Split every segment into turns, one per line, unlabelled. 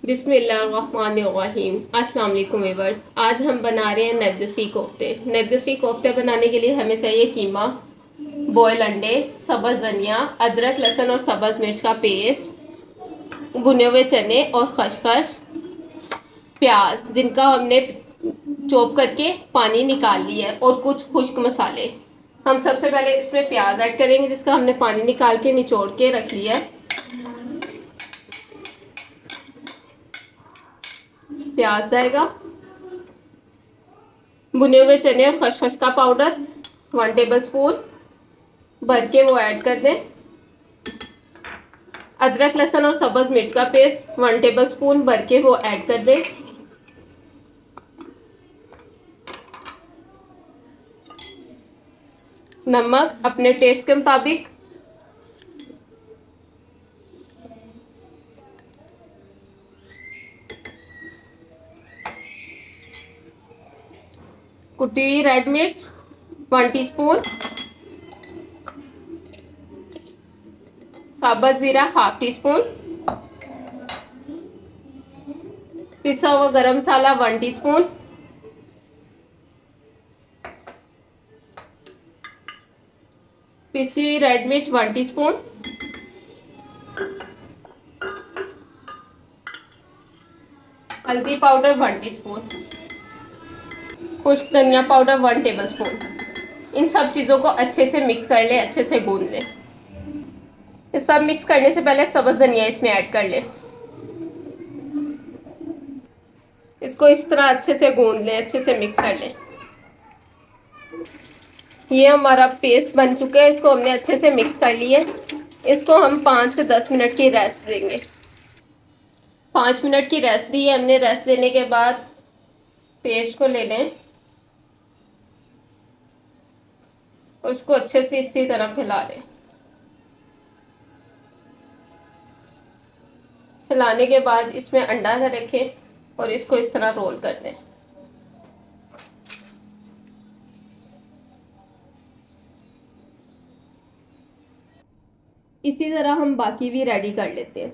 बिस्मिल्लाहिर्रहमानिर्रहीम। अस्सलाम वालेकुम व्यूअर्स। आज हम बना रहे हैं नरगिसी कोफ्ते। नरगिसी कोफ्ते बनाने के लिए हमें चाहिए कीमा, बॉयल अंडे, सब्ज़ धनिया, अदरक लहसुन और सब्ज़ मिर्च का पेस्ट, भुने हुए चने और खसखस, प्याज जिनका हमने चॉप करके पानी निकाल लिया है, और कुछ खुश्क मसाले। हम सबसे पहले इसमें प्याज ऐड करेंगे जिसका हमने पानी निकाल के निचोड़ के रख लिया है। प्याज जाएगा, भुने हुए चने और खसखस का पाउडर 1 टेबल स्पून भर के वो ऐड कर दें। अदरक लहसुन और सब्ज़ मिर्च का पेस्ट 1 टेबल स्पून भर के वो ऐड कर दें। नमक अपने टेस्ट के मुताबिक। कुटी हुई रेड मिर्च 1 टीस्पून। साबुत जीरा 1/2 टीस्पून। पिसा हुआ गरम मसाला 1 टीस्पून। पिसी हुई रेड मिर्च 1 टीस्पून। हल्दी पाउडर 1 टीस्पून। खुश्क धनिया पाउडर 1 टेबल स्पून। इन सब चीज़ों को अच्छे से मिक्स कर ले, अच्छे से गूंद ले। ये सब मिक्स करने से पहले सब्ज़ धनिया इसमें ऐड कर ले। इसको इस तरह अच्छे से गूंद ले, अच्छे से मिक्स कर ले। ये हमारा पेस्ट बन चुका है, इसको हमने अच्छे से मिक्स कर लिया है। इसको हम 5 से 10 मिनट की रेस्ट देंगे। 5 मिनट की रेस्ट दी है हमने। रेस्ट देने के बाद पेस्ट को ले लें, उसको अच्छे से इसी तरह फैला लें। फैलाने के बाद इसमें अंडा रखें और इसको इस तरह रोल कर दें। इसी तरह हम बाकी भी रेडी कर लेते हैं।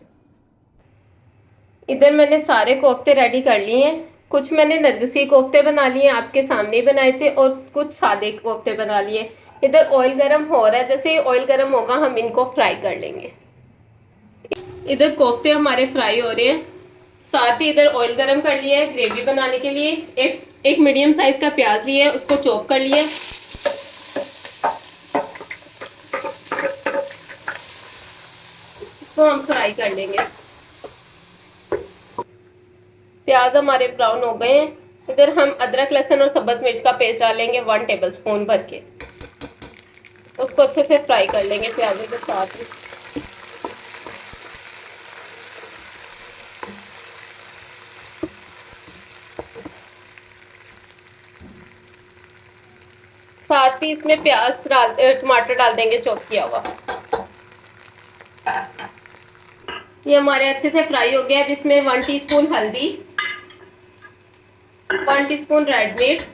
इधर मैंने सारे कोफ्ते रेडी कर लिए हैं। कुछ मैंने नरगिसी कोफ्ते बना लिए, आपके सामने ही बनाए थे, और कुछ सादे कोफ्ते बना लिए। इधर ऑयल गरम हो रहा है, जैसे ही ऑयल गरम होगा हम इनको फ्राई कर लेंगे। इधर कोफ्ते हमारे फ्राई हो रहे हैं। साथ ही इधर ऑयल गरम कर लिया है ग्रेवी बनाने के लिए। एक मीडियम साइज का प्याज लिया है, उसको चॉप कर लिया। इसको हम फ्राई कर लेंगे। प्याज हमारे ब्राउन हो गए हैं। इधर हम अदरक लहसुन और सब्ज़ मिर्च का पेस्ट डालेंगे 1 टेबल स्पून भर के। उसको अच्छे से फ्राई कर लेंगे प्याजों के साथ ही। साथ ही इसमें टमाटर डाल देंगे चॉप किया हुआ। ये हमारे अच्छे से फ्राई हो गया। अब इसमें 1 टीस्पून हल्दी, 1 टीस्पून रेड मिर्च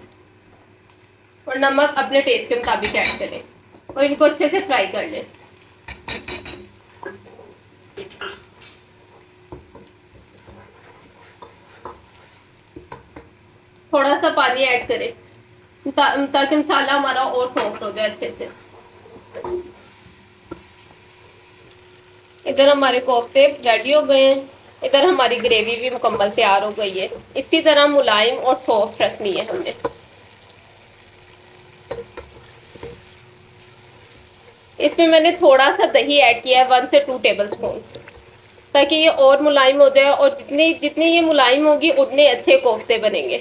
और नमक अपने टेस्ट के मुताबिक ऐड करें और इनको अच्छे से फ्राई कर लें। थोड़ा सा पानी ऐड करें ताकि मसाला हमारा और सॉफ्ट हो जाए अच्छे से। इधर हमारे कोफ्ते रेडी हो गए हैं। इधर हमारी ग्रेवी भी मुकम्मल तैयार हो गई है। इसी तरह मुलायम और सॉफ्ट रखनी है हमने। इसमें मैंने थोड़ा सा दही ऐड किया है 1 से 2 टेबल स्पून, ताकि ये और मुलायम हो जाए, और जितनी जितनी ये मुलायम होगी उतने अच्छे कोफ्ते बनेंगे।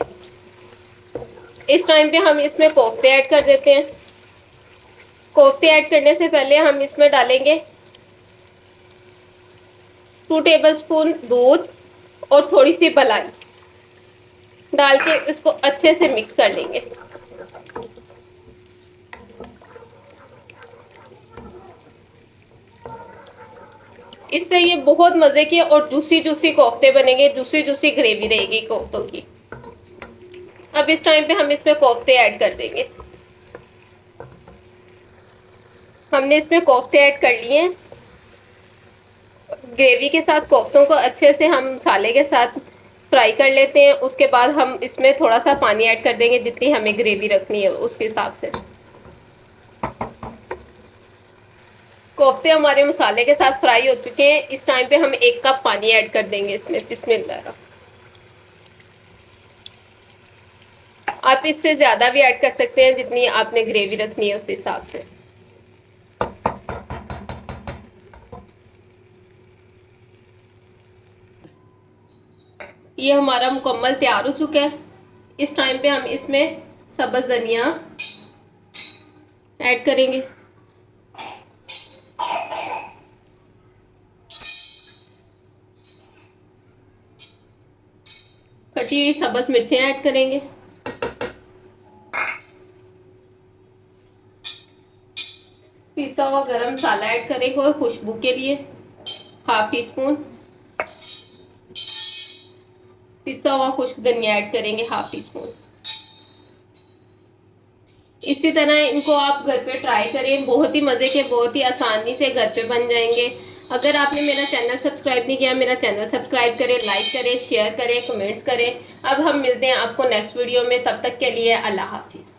इस टाइम पे हम इसमें कोफ्ते ऐड कर देते हैं। कोफ्ते ऐड करने से पहले हम इसमें डालेंगे 2 टेबल स्पून दूध और थोड़ी सी मलाई डाल के इसको अच्छे से मिक्स कर लेंगे। इससे ये बहुत मज़े के और जूसी जूसी कोफ्ते बनेंगे, जूसी जूसी ग्रेवी रहेगी कोफ्तों की। अब इस टाइम पे हम इसमें कोफ्ते ऐड कर देंगे। हमने इसमें कोफ्ते ऐड कर लिए हैं। ग्रेवी के साथ कोफ्तों को अच्छे से हम मसाले के साथ फ्राई कर लेते हैं। उसके बाद हम इसमें थोड़ा सा पानी ऐड कर देंगे, जितनी हमें ग्रेवी रखनी है उसके हिसाब से। कोफ्ते हमारे मसाले के साथ फ्राई हो चुके हैं। इस टाइम पे हम 1 कप पानी ऐड कर देंगे इसमें। बिस्मिल्लाह। आप इससे ज़्यादा भी ऐड कर सकते हैं, जितनी आपने ग्रेवी रखनी है उस हिसाब से। ये हमारा मुकम्मल तैयार हो चुका है। इस टाइम पे हम इसमें सब्ज़ धनिया ऐड करेंगे, कटी हुई सब्ज़ मिर्चें ऐड करेंगे, पिसा हुआ गरम मसाला ऐड करेंगे खुशबू के लिए, 1/2 टीस्पून। पिसा हुआ खुश्क धनिया ऐड करेंगे, 1/2 टीस्पून। इसी तरह इनको आप घर पे ट्राई करें, बहुत ही मज़े के, बहुत ही आसानी से घर पे बन जाएंगे। अगर आपने मेरा चैनल सब्सक्राइब नहीं किया, मेरा चैनल सब्सक्राइब करें, लाइक करें, शेयर करें, कमेंट्स करें। अब हम मिलते हैं आपको नेक्स्ट वीडियो में। तब तक के लिए अल्लाह हाफिज़।